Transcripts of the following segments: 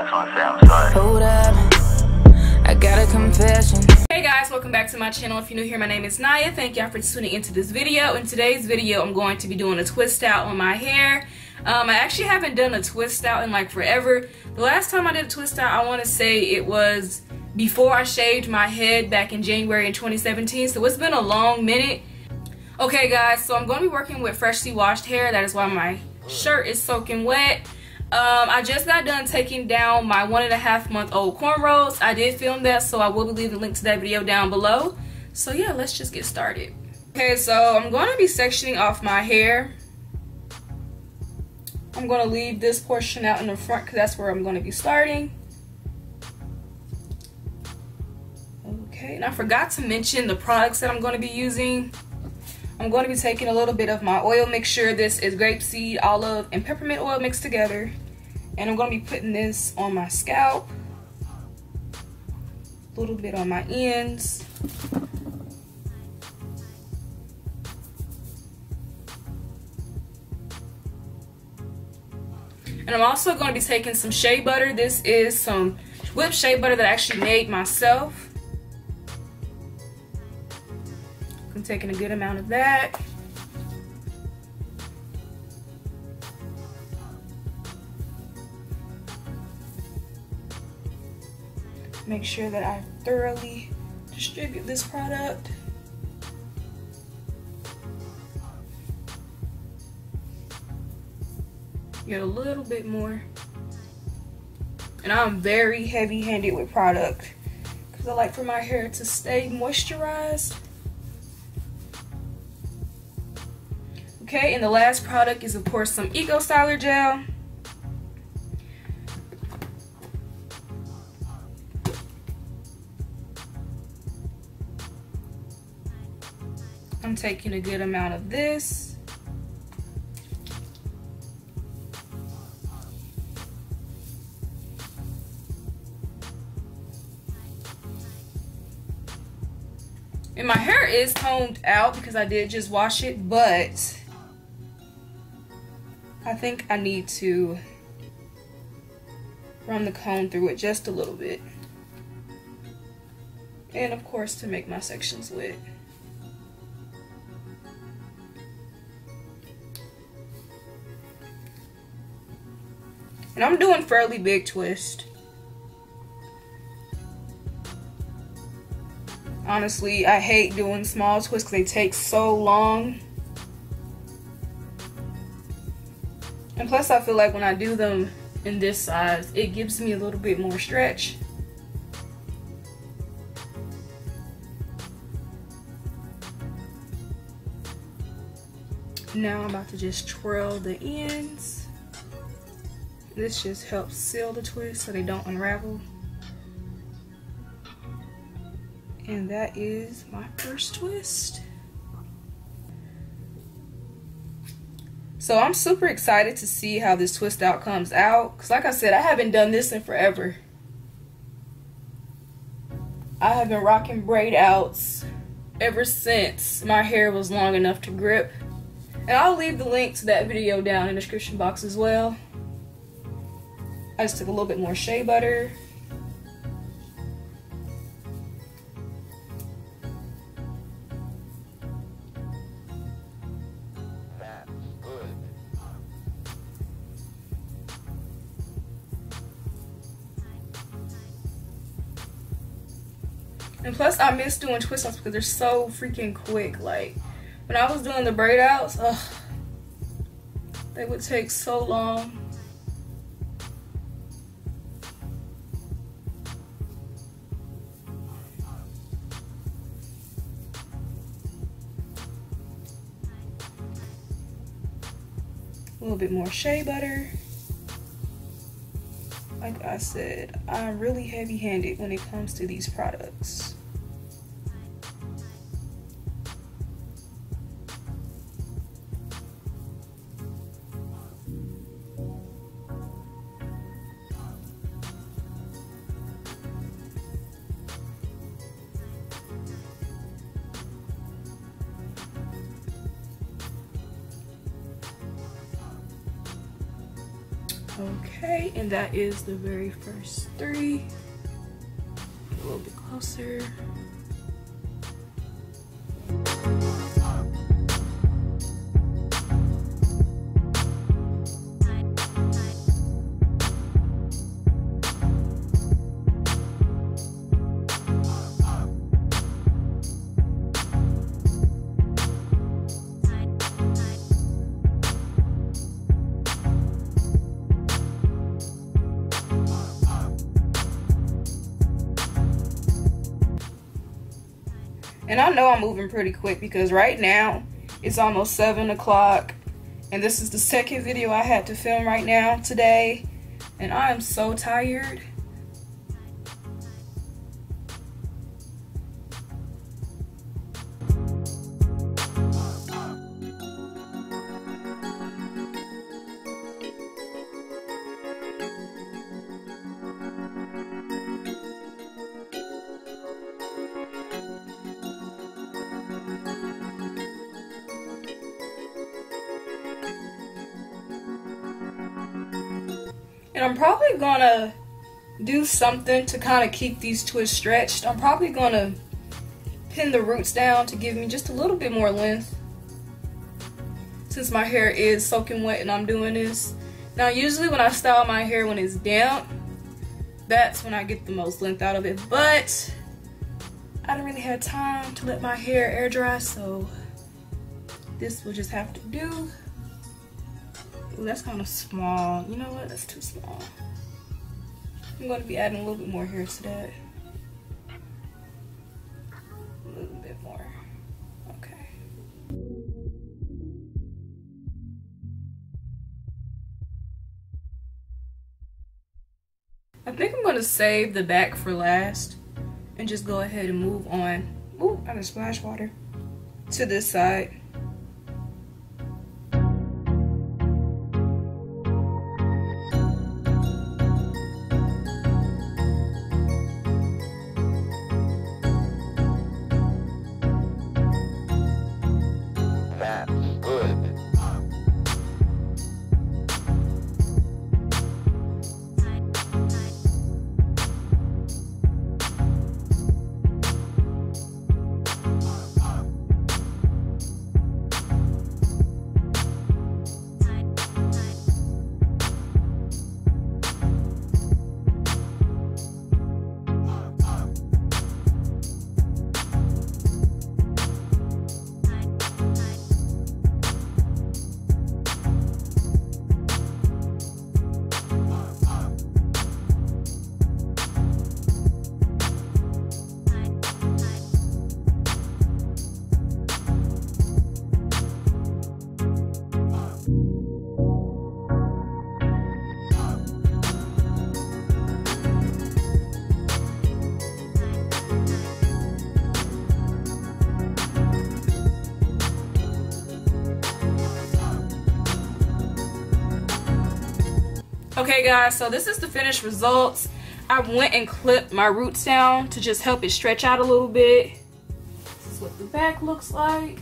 Hold up, I got a confession. Hey guys, welcome back to my channel. If you're new here, my name is Naya. Thank y'all for tuning into this video. In today's video, I'm going to be doing a twist out on my hair. I actually haven't done a twist out in like forever. The last time I did a twist out, I want to say it was before I shaved my head back in January in 2017. So it's been a long minute. Okay guys, so I'm going to be working with freshly washed hair. That is why my shirt is soaking wet. I just got done taking down my 1.5-month-old cornrows. I did film that, so I will be leaving a link to that video down below. So yeah, let's just get started. Okay, so I'm going to be sectioning off my hair. I'm going to leave this portion out in the front because that's where I'm going to be starting. Okay, and I forgot to mention the products that I'm going to be using. I'm going to be taking a little bit of my oil mixture. This is grapeseed, olive, and peppermint oil mixed together. And I'm going to be putting this on my scalp. A little bit on my ends. And I'm also going to be taking some shea butter. This is some whipped shea butter that I actually made myself. I'm taking a good amount of that. Make sure that I thoroughly distribute this product. Get a little bit more. And I'm very heavy-handed with product because I like for my hair to stay moisturized. Okay, and the last product is of course some Eco Styler gel. I'm taking a good amount of this. And my hair is combed out because I did just wash it, but I think I need to run the comb through it just a little bit. And of course to make my sections wet. And I'm doing fairly big twist. Honestly, I hate doing small twists because they take so long. And plus I feel like when I do them in this size, it gives me a little bit more stretch. Now I'm about to just twirl the ends. This just helps seal the twist so they don't unravel. And that is my first twist. So I'm super excited to see how this twist out comes out. Because like I said, I haven't done this in forever. I have been rocking braid outs ever since my hair was long enough to grip. And I'll leave the link to that video down in the description box as well. I just took a little bit more shea butter. That's good. And plus I miss doing twist outs because they're so freaking quick. Like when I was doing the braid outs, they would take so long. A little bit more shea butter. Like I said, I'm really heavy-handed when it comes to these products. Okay, and that is the very first 3. A little bit closer. And I know I'm moving pretty quick because right now it's almost 7 o'clock and this is the second video I had to film right now today, and I am so tired. And I'm probably gonna do something to kind of keep these twists stretched. I'm probably gonna pin the roots down to give me just a little bit more length, since my hair is soaking wet and I'm doing this. Now usually when I style my hair when it's damp, that's when I get the most length out of it, but I didn't really have time to let my hair air dry, so this will just have to do. Ooh, that's kind of small. You know what? That's too small. I'm going to be adding a little bit more hair to that. A little bit more. Okay. I think I'm going to save the back for last and just go ahead and move on. Ooh, I got splash water. To this side. That's good. Okay guys, so this is the finished results. I went and clipped my roots down to just help it stretch out a little bit. This is what the back looks like.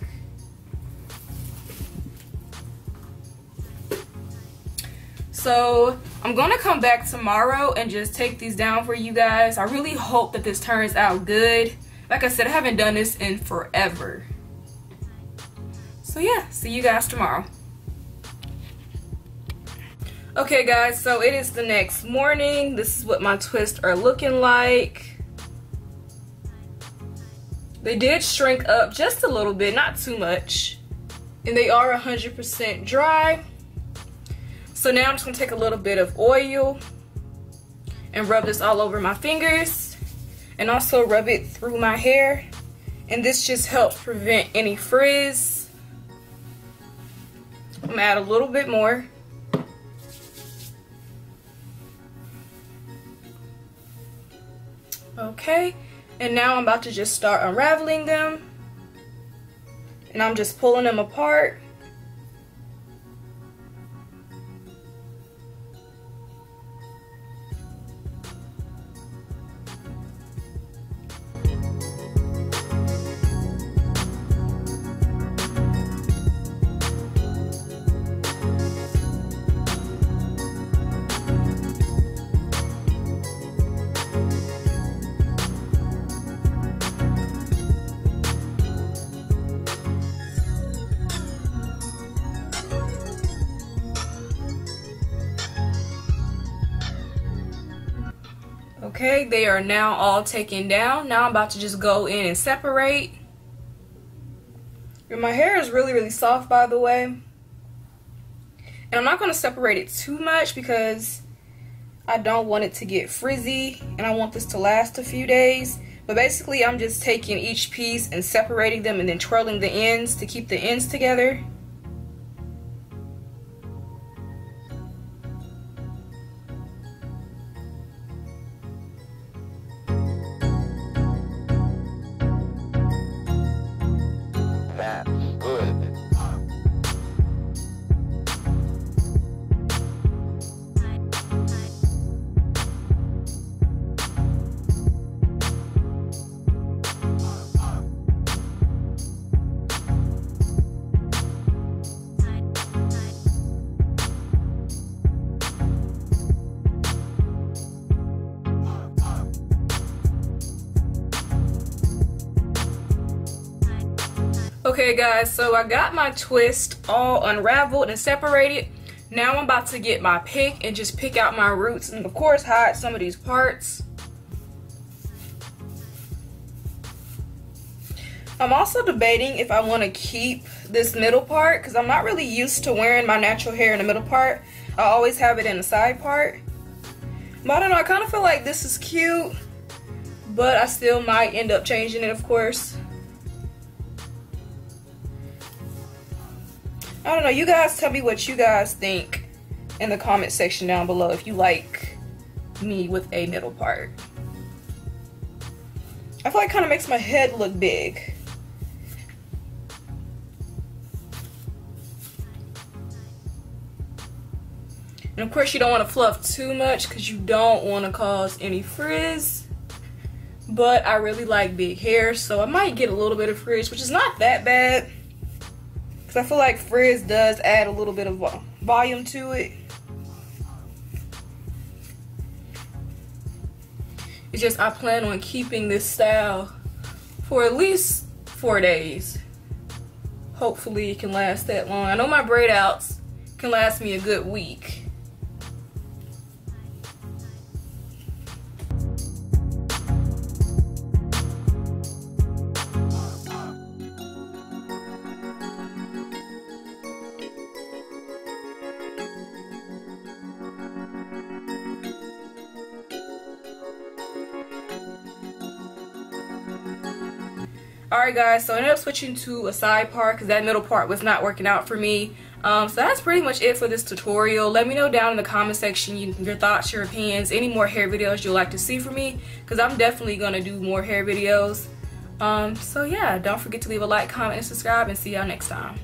So I'm gonna come back tomorrow and just take these down for you guys. I really hope that this turns out good. Like I said, I haven't done this in forever. So yeah, see you guys tomorrow. Okay guys, so it is the next morning. This is what my twists are looking like. They did shrink up just a little bit, not too much. And they are 100% dry. So now I'm just gonna take a little bit of oil and rub this all over my fingers and also rub it through my hair. And this just helps prevent any frizz. I'm gonna add a little bit more. Okay, and now I'm about to just start unraveling them, and I'm just pulling them apart. Okay, they are now all taken down. Now I'm about to just go in and separate. And my hair is really soft, by the way. And I'm not going to separate it too much because I don't want it to get frizzy and I want this to last a few days. But basically I'm just taking each piece and separating them and then twirling the ends to keep the ends together. That's good. Okay guys, so I got my twist all unraveled and separated. Now I'm about to get my pick and just pick out my roots and of course hide some of these parts. I'm also debating if I want to keep this middle part because I'm not really used to wearing my natural hair in the middle part. I always have it in the side part. But I don't know, I kind of feel like this is cute, but I still might end up changing it, of course. I don't know, you guys tell me what you guys think in the comment section down below if you like me with a middle part. I feel like it kind of makes my head look big. And of course you don't want to fluff too much because you don't want to cause any frizz. But I really like big hair, so I might get a little bit of frizz, which is not that bad. Because I feel like frizz does add a little bit of volume to it. It's just I plan on keeping this style for at least 4 days. Hopefully it can last that long. I know my braid outs can last me a good week. Alright guys, so I ended up switching to a side part because that middle part was not working out for me. So that's pretty much it for this tutorial. Let me know down in the comment section your thoughts, your opinions, any more hair videos you'd like to see from me, because I'm definitely going to do more hair videos. So yeah, don't forget to leave a like, comment, and subscribe, and see y'all next time.